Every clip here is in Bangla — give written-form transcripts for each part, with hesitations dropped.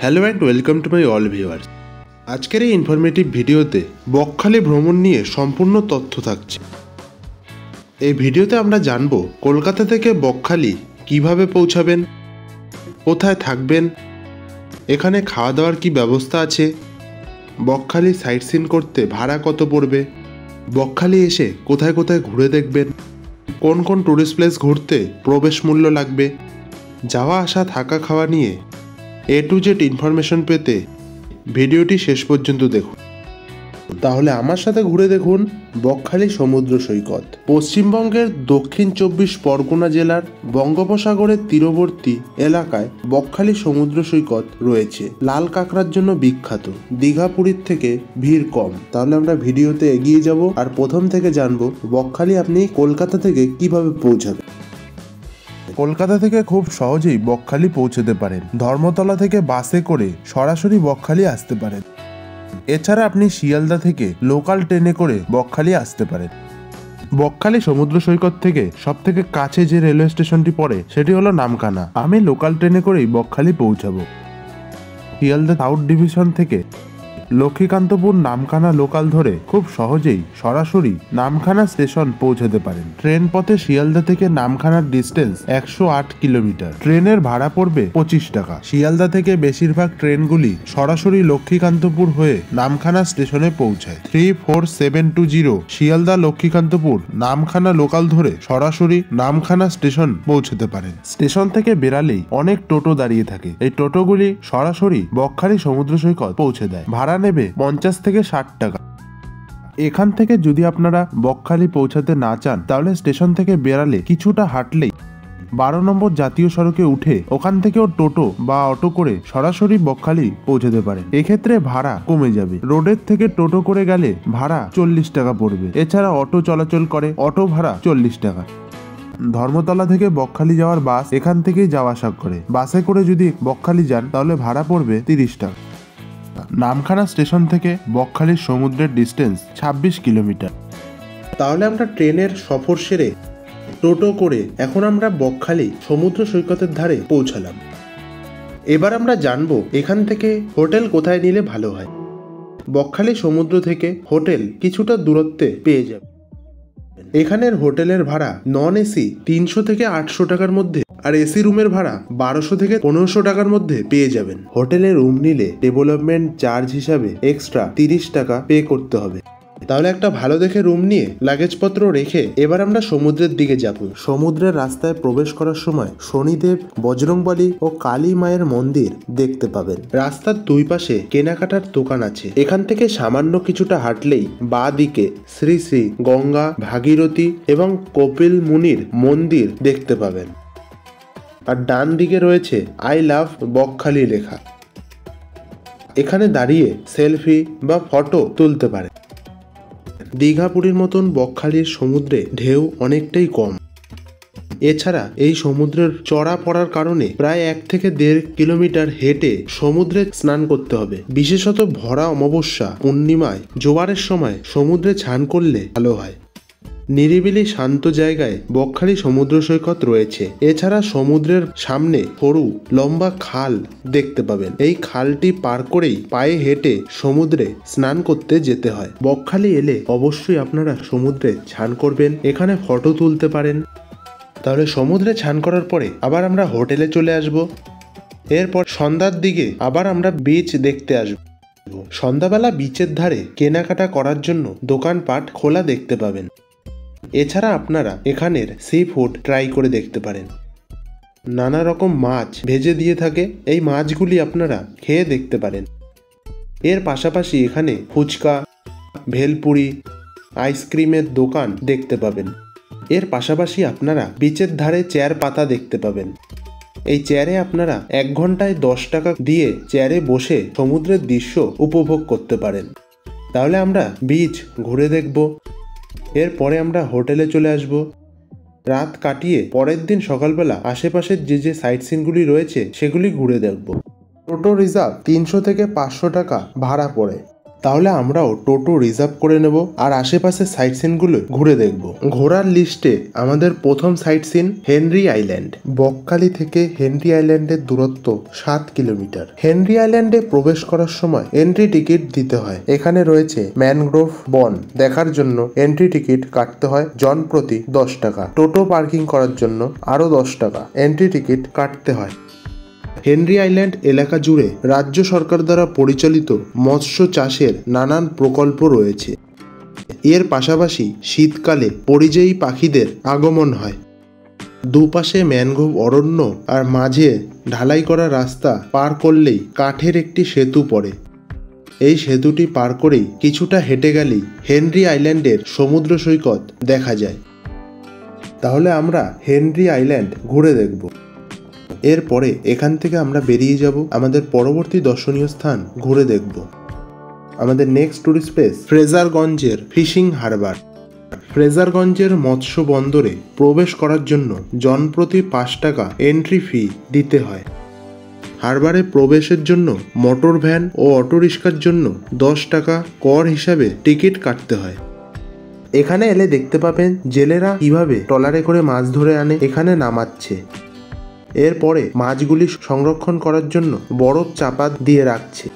Hello and welcome to my all viewers. আজকের এই ইনফরমেটিভ ভিডিওতে বকখালি ভ্রমণ নিয়ে সম্পূর্ণ তথ্য থাকছে। এই ভিডিওতে আমরা জানব কলকাতা থেকে বকখালি কিভাবে পৌঁছাবেন, কোথায় থাকবেন, এখানে খাওয়া দাওয়ার কি ব্যবস্থা আছে, বকখালি সাইট সিন করতে ভাড়া কত পড়বে, বকখালি এসে কোথায় কোথায় ঘুরে দেখবেন, কোন কোন টুরিস্ট প্লেস ঘুরতে প্রবেশ মূল্য লাগবে, যাওয়া আসা থাকা খাওয়া নিয়ে A to Z ইনফরমেশন পেতে ভিডিওটি শেষ পর্যন্ত দেখুন। তাহলে আমার সাথে ঘুরে দেখুন বকখালি সমুদ্র সৈকত। পশ্চিমবঙ্গের দক্ষিণ 24 পরগনা জেলার বঙ্গোপসাগরের তীরবর্তী এলাকায় বকখালি সমুদ্র সৈকত রয়েছে। লাল কাঁকড়ার জন্য বিখ্যাত। দীঘা পুরীর থেকে ভিড় কম। তাহলে আমরা ভিডিওতে এগিয়ে যাব আর প্রথম থেকে জানবো বকখালি আপনি কলকাতা থেকে কিভাবে পৌঁছাবেন। কলকাতা থেকে খুব সহজেই বকখালি পৌঁছতে পারেন। ধর্মতলা থেকে বাসে করে সরাসরি বকখালি আসতে পারেন। এছাড়া আপনি শিয়ালদা থেকে লোকাল ট্রেনে করে বকখালি আসতে পারেন। বকখালি সমুদ্র সৈকত থেকে সব থেকে কাছে যে রেলওয়ে স্টেশনটি পড়ে সেটি হলো নামখানা। আমি লোকাল ট্রেনে করেই বকখালি পৌঁছাবো। শিয়ালদা সাউথ ডিভিশন থেকে লক্ষ্মীকান্তপুর নামখানা লোকাল ধরে খুব সহজেই সরাসরি নামখানা স্টেশন পৌঁছাতে পারেন। ট্রেন পথে শিয়ালদা থেকে নামখানার ডিস্টেন্স 108 কিলোমিটার। ট্রেনের ভাড়া পড়বে 25 টাকা। শিয়ালদা থেকে বেশিরভাগ ট্রেনগুলি সরাসরি লক্ষ্মীকান্তপুর হয়ে নামখানা স্টেশনে পৌঁছায়। 34720 শিয়ালদা লক্ষ্মীকান্তপুর নামখানা লোকাল ধরে সরাসরি নামখানা স্টেশন পৌঁছাতে পারেন। স্টেশন থেকে বেরালেই অনেক টোটো দাঁড়িয়ে থাকে। এই টোটোগুলি সরাসরি বকখালি সমুদ্র সৈকত পৌঁছে দেয়। ভাড়া নেবে 50 থেকে 60 টাকা। এখান থেকে যদি আপনারা বকখালি পৌঁছাতে না চান তাহলে স্টেশন থেকে বেরালে কিছুটা হাঁটলেই 12 নম্বর জাতীয় সড়কে উঠে ওখান থেকেও টোটো বা অটো করে সরাসরি বকখালি পৌঁছাতে পারেন। এক্ষেত্রে ভাড়া কমে যাবে। রোডের থেকে টোটো করে গেলে ভাড়া 40 টাকা পড়বে। এছাড়া অটো চলাচল করে, অটো ভাড়া 40 টাকা। ধর্মতলা থেকে বকখালি যাওয়ার বাস এখান থেকেই যাওয়া আসা করে। বাসে করে যদি বকখালি যান তাহলে ভাড়া পড়বে 30 টাকা। নামখানা স্টেশন থেকে বকখালির সমুদ্রের ডিস্টেন্স 26 কিলোমিটার। তাহলে আমরা ট্রেনের সফর সেরে টোটো করে এখন আমরা বকখালি সমুদ্র সৈকতের ধারে পৌঁছালাম। এবার আমরা জানবো এখান থেকে হোটেল কোথায় নিলে ভালো হয়। বকখালি সমুদ্র থেকে হোটেল কিছুটা দূরত্বে পেয়ে যাবে। এখানের হোটেলের ভাড়া নন এসি 300 থেকে 800 টাকার মধ্যে আর এসি রুমের ভাড়া 1200 থেকে 1500 টাকার মধ্যে পেয়ে যাবেন। হোটেলে রুম নিলে ডেভেলপমেন্ট চার্জ হিসাবে এক্সট্রা 30 টাকা পে করতে হবে। তাহলে একটা ভালো দেখে রুম নিয়ে লাগেজপত্র রেখে এবার আমরা সমুদ্রের দিকে যাব। সমুদ্রের রাস্তায় প্রবেশ করার সময় শনিদেব, বজরংবলী ও কালী মায়ের মন্দির দেখতে পাবেন। রাস্তার দুই পাশে কেনাকাটার দোকান আছে। এখান থেকে সামান্য কিছুটা হাঁটলেই বাঁ দিকে শ্রী শ্রী গঙ্গা, ভাগীরথী এবং কপিল মুনির মন্দির দেখতে পাবেন। আর ডান দিকে রয়েছে আই লাভ বকখালি লেখা। এখানে দাঁড়িয়ে সেলফি বা ফটো তুলতে পারে। দীঘা পুরীর মতন বকখালির সমুদ্রে ঢেউ অনেকটাই কম। এছাড়া এই সমুদ্রের চড়া পড়ার কারণে প্রায় 1 থেকে 1.5 কিলোমিটার হেঁটে সমুদ্রে স্নান করতে হবে। বিশেষত ভরা অমাবস্যা, পূর্ণিমায়, জোয়ারের সময় সমুদ্রে স্নান করলে ভালো হয়। নিরিবিলি শান্ত জায়গায় বকখালি সমুদ্র সৈকত রয়েছে। এছাড়া সমুদ্রের সামনে সরু লম্বা খাল দেখতে পাবেন। এই খালটি পার করেই পায়ে হেঁটে সমুদ্রে স্নান করতে যেতে হয়। বকখালি এলে অবশ্যই আপনারা সমুদ্রে স্নান করবেন, এখানে ফটো তুলতে পারেন। তাহলে সমুদ্রে স্নান করার পরে আবার আমরা হোটেলে চলে আসব। এরপর সন্ধ্যার দিকে আবার আমরা বিচ দেখতে আসব। সন্ধ্যাবেলা বিচের ধারে কেনাকাটা করার জন্য দোকানপাট খোলা দেখতে পাবেন। এছাড়া আপনারা এখানের সি ফুড ট্রাই করে দেখতে পারেন। নানা রকম মাছ ভেজে দিয়ে থাকে, এই মাছগুলি আপনারা খেয়ে দেখতে পারেন। এর পাশাপাশি এখানে ফুচকা, ভেলপুরি, আইসক্রিমের দোকান দেখতে পাবেন। এর পাশাপাশি আপনারা বিচের ধারে চেয়ার পাতা দেখতে পাবেন। এই চেয়ারে আপনারা 1 ঘন্টায় 10 টাকা দিয়ে চেয়ারে বসে সমুদ্রের দৃশ্য উপভোগ করতে পারেন। তাহলে আমরা বিচ ঘুরে দেখব। এরপরে আমরা হোটেলে চলে আসব। রাত কাটিয়ে পরের দিন সকালবেলা আশেপাশের যে সাইট সিনগুলি রয়েছে সেগুলি ঘুরে দেখব। টোটো রিজার্ভ 300 থেকে 500 টাকা ভাড়া পড়ে। তাহলে আমরাও টোটো রিজার্ভ করে নেব আর আশেপাশের সাইট সিনগুলো ঘুরে দেখব। ঘোরার লিস্টে আমাদের প্রথম sightseeing Henry Island. Bakkhali থেকে হেনরি আইল্যান্ডের দূরত্ব 7 কিলোমিটার। হেনরি আইল্যান্ডে প্রবেশ করার সময় এন্ট্রি টিকিট দিতে হয়। এখানে রয়েছে ম্যানগ্রোভ বন, দেখার জন্য এন্ট্রি টিকিট কাটতে হয় জন প্রতি 10 টাকা। টোটো পার্কিং করার জন্য আরো 10 টাকা এন্ট্রি টিকিট কাটতে হয়। হেনরি আইল্যান্ড এলাকা জুড়ে রাজ্য সরকার দ্বারা পরিচালিত মৎস্য চাষের নানান প্রকল্প রয়েছে। এর পাশাপাশি শীতকালে পরিযায়ী পাখিদের আগমন হয়। দুপাশে ম্যানগ্রোভ অরণ্য আর মাঝে ঢালাই করা রাস্তা পার করলেই কাঠের একটি সেতু পড়ে। এই সেতুটি পার করেই কিছুটা হেঁটে গেলেই হেনরি আইল্যান্ডের সমুদ্র সৈকত দেখা যায়। তাহলে আমরা হেনরি আইল্যান্ড ঘুরে দেখব। এরপরে এখান থেকে আমরা বেরিয়ে যাব আমাদের পরবর্তী দর্শনীয় স্থান ঘুরে দেখব। আমাদের নেক্সট টুরিস্ট প্লেস ফ্রেজারগঞ্জের ফিশিং হারবার। ফ্রেজারগঞ্জের মৎস্য বন্দরে প্রবেশ করার জন্য জনপ্রতি 5 টাকা এন্ট্রি ফি দিতে হয়। হারবারে প্রবেশের জন্য মোটর ভ্যান ও অটোরিক্সার জন্য 10 টাকা কর হিসাবে টিকিট কাটতে হয়। এখানে এলে দেখতে পাবেন জেলেরা কিভাবে ট্রলারে করে মাছ ধরে আনে এখানে নামাচ্ছে। এরপরে মাছগুলি সংরক্ষণ করার জন্য বরফ চাপা দিয়ে রাখছে।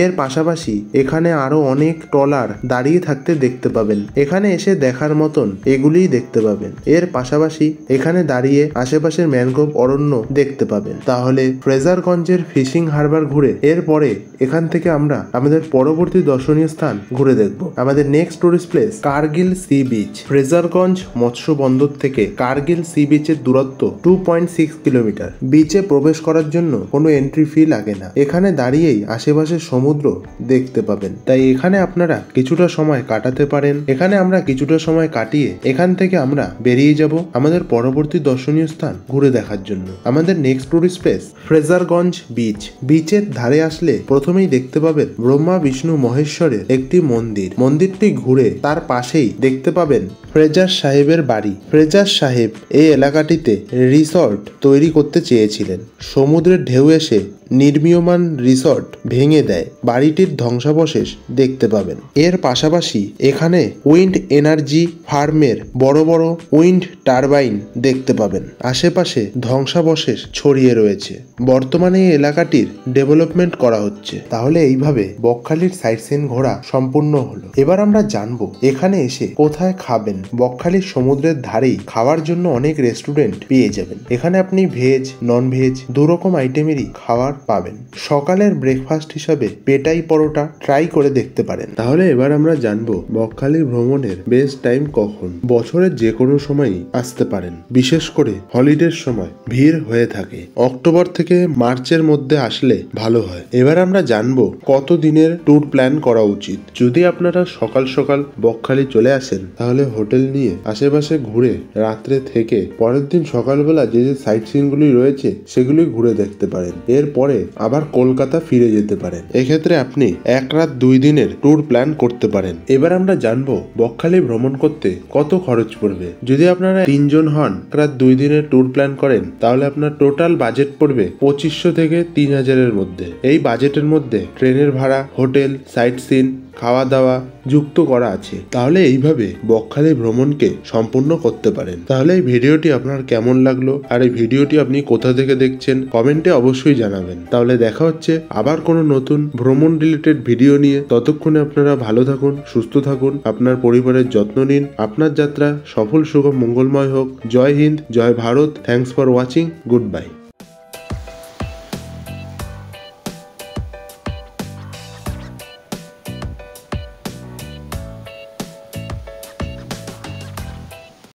এর পাশাপাশি এখানে আরো অনেক ট্রলার দাঁড়িয়ে থাকতে দেখতে পাবেন। এখানে এসে দেখার মতন এগুলিই দেখতে পাবেন। এর পাশাপাশি এখানে দাঁড়িয়ে আশেপাশের ম্যানগ্রোভ অরণ্য দেখতে পাবেন। তাহলে ফ্রেজারগঞ্জের ফিশিং হারবার ঘুরে এরপরে এখান থেকে আমরা আমাদের পরবর্তী দর্শনীয় স্থান ঘুরে দেখব। আমাদের next tourist place Kargil sea beach. Fraserganj মৎস্য বন্দর থেকে কার্গিল সি বিচের দূরত্ব 2.6 কিলোমিটার। বিচে প্রবেশ করার জন্য কোনো এন্ট্রি ফি লাগে না। এখানে দাঁড়িয়েই আশেপাশের সমুদ্র দেখতে পাবেন, তাই এখানে আপনারা কিছুটা সময় কাটাতে পারেন। এখানে আমরা কিছুটা সময় কাটিয়ে এখান থেকে আমরা বেরিয়ে যাব আমাদের পরবর্তী দর্শনীয় স্থান ঘুরে দেখার জন্য। আমাদের next tourist place Fraserganj beach. বিচের ধারে আসলে প্রথমেই দেখতে পাবেন ব্রহ্মা বিষ্ণু মহেশ্বরের একটি মন্দির। মন্দিরটি ঘুরে তার পাশেই দেখতে পাবেন ফ্রেজার সাহেবের বাড়ি। ফ্রেজার সাহেব এই এলাকাটিতে রিসর্ট তৈরি করতে চেয়েছিলেন। সমুদ্রের ঢেউ এসে নির্মীয়মান রিসর্ট ভেঙে দেয়। বাড়িটির ধ্বংসাবশেষ দেখতে পাবেন। এর পাশাপাশি এখানে উইন্ড এনার্জি ফার্মের বড় বড় উইন্ড টারবাইন দেখতে পাবেন। আশেপাশে ধ্বংসাবশেষ ছড়িয়ে রয়েছে। বর্তমানে এই এলাকাটির ডেভেলপমেন্ট করা হচ্ছে। তাহলে এইভাবে বকখালির সাইট সিন ঘোরা সম্পূর্ণ হলো। এবার আমরা জানবো এখানে এসে কোথায় খাবেন। বকখালির সমুদ্রের ধারেই খাওয়ার জন্য অনেক রেস্টুরেন্ট পেয়ে যাবেন। এখানে আপনি ভেজ নন ভেজ দুরকম আইটেমেরই খাবার পাবেন। সকালের ব্রেকফাস্ট হিসাবে পেটাই পরোটা ট্রাই করে দেখতে পারেন। তাহলে এবার আমরা জানবো বকখালি ভ্রমণের বেস্ট টাইম কখন। বছরের যে কোনো সময়ই আসতে পারেন, বিশেষ করে হলিডের সময় ভিড় হয়ে থাকে। অক্টোবর থেকে মার্চের মধ্যে আসলে ভালো হয়। এবার আমরা জানবো কত দিনের ট্যুর প্ল্যান করা উচিত। যদি আপনারা সকাল সকাল বকখালি চলে আসেন তাহলে হোটেল নিয়ে আশেপাশে ঘুরে রাত্রে থেকে পরের দিন সকালবেলা যে যে সাইট সিনগুলি রয়েছে সেগুলি ঘুরে দেখতে পারেন। এরপরে আবার কলকাতা ফিরে যেতে পারেন। এক্ষেত্রে আপনি 1 রাত 2 দিনের ট্যুর প্ল্যান করতে পারেন। এবার আমরা জানবো বকখালি ভ্রমণ করতে কত খরচ পড়বে। যদি আপনারা 3 জন হন, 1 রাত 2 দিনের ট্যুর প্ল্যান করেন তাহলে আপনার টোটাল বাজেট পড়বে 2500 থেকে 3000 এর মধ্যে। এই বাজেটের মধ্যে ট্রেনের ভাড়া, হোটেল, সাইট সিন, খাওয়া দাওয়া যুক্ত করা আছে। তাহলে এইভাবে বকখালি ভ্রমণকে সম্পূর্ণ করতে পারেন। তাহলে এই ভিডিওটি আপনার কেমন লাগলো আর এই ভিডিওটি আপনি কোথা থেকে দেখছেন কমেন্টে অবশ্যই জানাবেন। তাহলে দেখা হচ্ছে আবার কোনো নতুন ভ্রমণ রিলেটেড ভিডিও নিয়ে। ততক্ষণে আপনারা ভালো থাকুন, সুস্থ থাকুন, আপনার পরিবারের যত্ন নিন। আপনার যাত্রা সফল, সুগম, মঙ্গলময় হোক। জয় হিন্দ, জয় Bharat. Thanks for watching. Good bye.